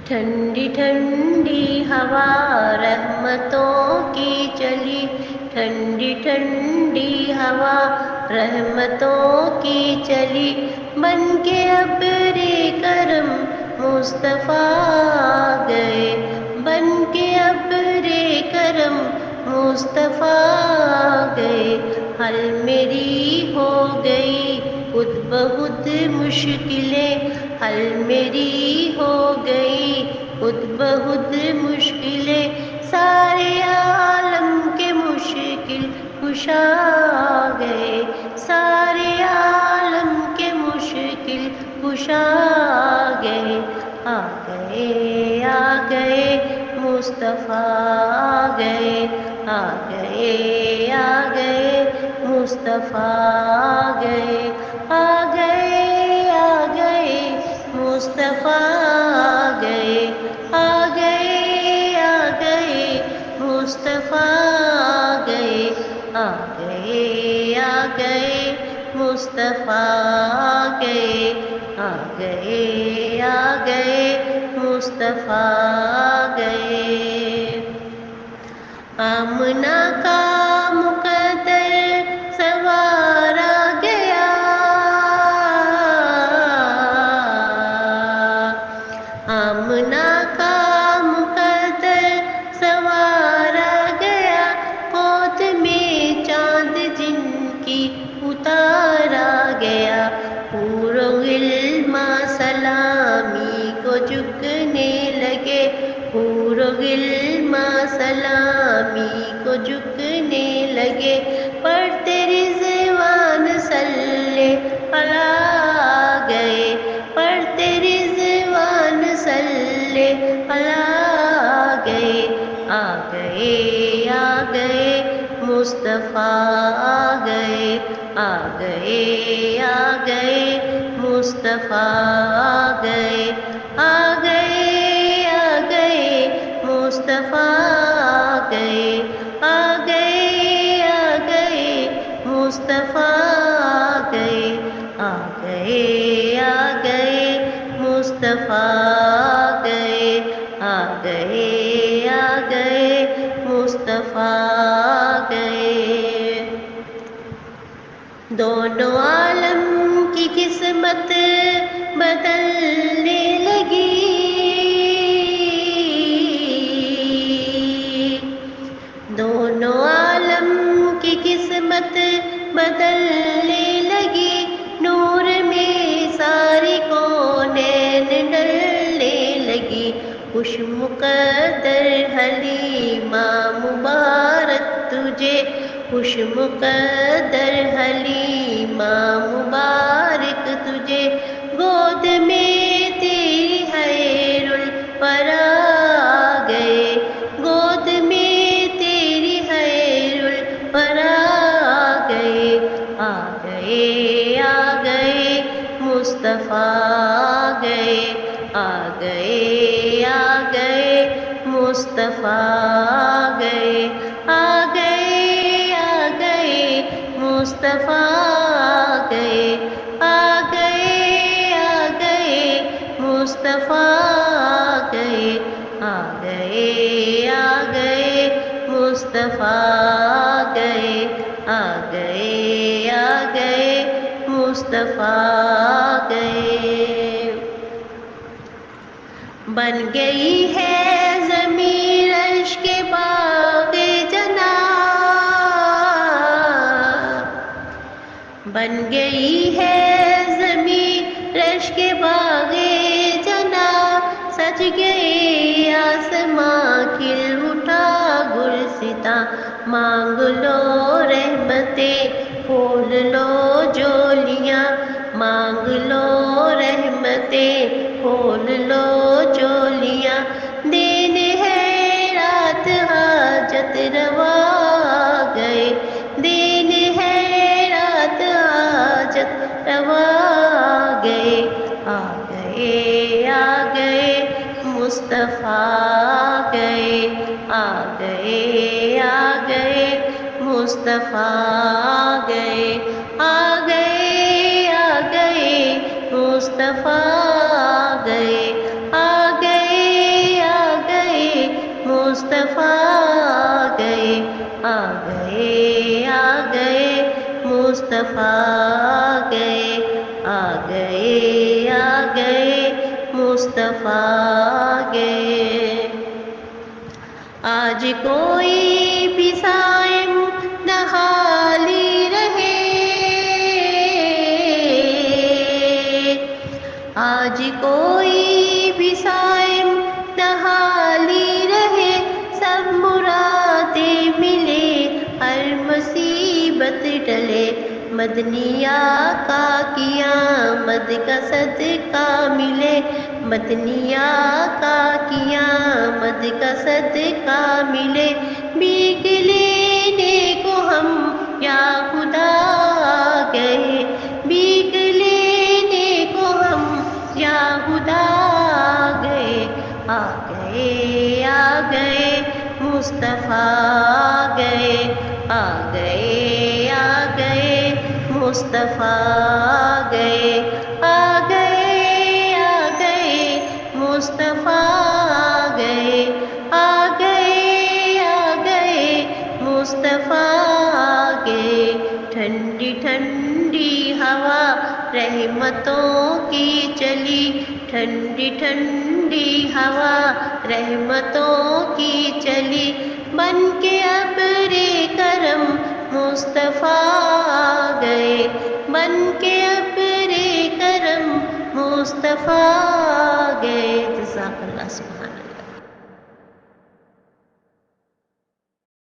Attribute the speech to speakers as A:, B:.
A: ٹھنڈی ٹھنڈی ہوا رحمتوں کی چلی، ٹھنڈی ٹھنڈی ہوا رحمتوں کی چلی، بن کے ابر کرم مصطفیٰ گئے، بن کے ابر کرم مصطفیٰ گئے۔ حل میری ہو گئی خود بخود مشکلیں، حل میری ہو گئی خود بخود مشکلیں، سارے عالم کے مشکل کشا گئے، سارے عالم کے مشکل کشا گئے۔ آ گئے آ گئے مصطفیٰ آ گئے، آ گئے آ گئے مصطفیٰ آ گئے، آ گئے آ گئے مصطفیٰ آ گئے، آ گئے آ گئے مصطفیٰ آ گئے، آ گئے آ گئے مصطفیٰ آ گئے، آ گئے آ گئے مصطفیٰ آ گئے۔ آمنہ کا مقدر سوار آ گیا، آمنہ کا مقدر سوار آ گیا، گود میں چاند جن کی اتارا گیا، حور و غلمان سلامی کو جھکنے لگے، حور و غلمان سلامی کو جھکنے لگے، پڑھتے رضوان صلی علیہ گئے، پڑھتے رضوان صلی علیہ گئے، آ گئے آ گئے مصطفیٰ آ گئے، آ گئے آ گئے مصطفیٰ آ گئے، آ گئے آ گئے مصطفیٰ آ گئے، آ گئے آ گئے مصطفیٰ آ گئے، آ گئے آ گئے مصطفیٰ آ گئے، آ گئے آ گئے مصطفیٰ آ گئے۔ دونوں عالم کی قسمت بدلنے لگی، دونوں عالم کی قسمت بدلنے لگی، نور میں ساری کونین ڈلنے لگی، خوش مقدر حلیمہ مبارک تجھے، خوش مقدر حلیمہ مبارک تجھے، گود میں تیری خیر الورا آ گئے، گود میں تیری خیر الورا آ گئے، آ گئے آ گئے مصطفیٰ آ گئے، آ گئے آ گئے مصطفیٰ آ گئے، آ گئے آ گئے مصطفیٰ آ گئے، آ گئے آ گئے مصطفیٰ آ گئے، آ گئے آ گئے مصطفیٰ آ گئے، آ گئے آ گئے مصطفیٰ آ گئے۔ بن گئی ہے زمین عرش کے باغ جناں، بن گئی ہے زمین عرش کے باغ جناں، سج گئے آسماں کھل اٹھا گلستاں، مانگ لو رحمتیں کھول لو جولیاں، مانگ لو رحمتیں کھول لو جولیاں، دین ہے رات حاجت روا آ گئے، دین ہے رات حاجت روا آ گئے، آ گئے آ گئے مصطفیٰ آ گئے، آ گئے آ گئے مصطفیٰ آ گئے، آ گئے آ گئے مصطفیٰ آ گئے، آ گئے مصطفیٰ گئے آ گئے آ گئے مصطفیٰ گئے آ گئے آ گئے مصطفیٰ گئے آج کوئی بھی صائم نہ خالی رہے آج کوئی بھی صائم نہ خالی رہے سب مرادیں ملے ہر مصیبت ٹلے مدنی آقا کی آمد کا صدقہ ملے مدنی آقا کی آمد کا صدقہ ملے بھیک لینے کو ہم یا خدا آ گئے بھیک لینے کو ہم یا خدا آ گئے آ گئے آ گئے مصطفیٰ آ گئے آ گئے آ گئے مصطفیٰ آ گئے آ گئے آ گئے مصطفیٰ آ گئے آ گئے آ گئے مصطفیٰ آ گئے ٹھنڈی ٹھنڈی ہوا رحمتوں کی چلی ٹھنڈی ٹھنڈی ہوا رحمتوں کی چلی بن کے ابر کرم مصطفیٰ آ گئے بن کے ابر کرم مصطفیٰ آ گئے جزاک اللہ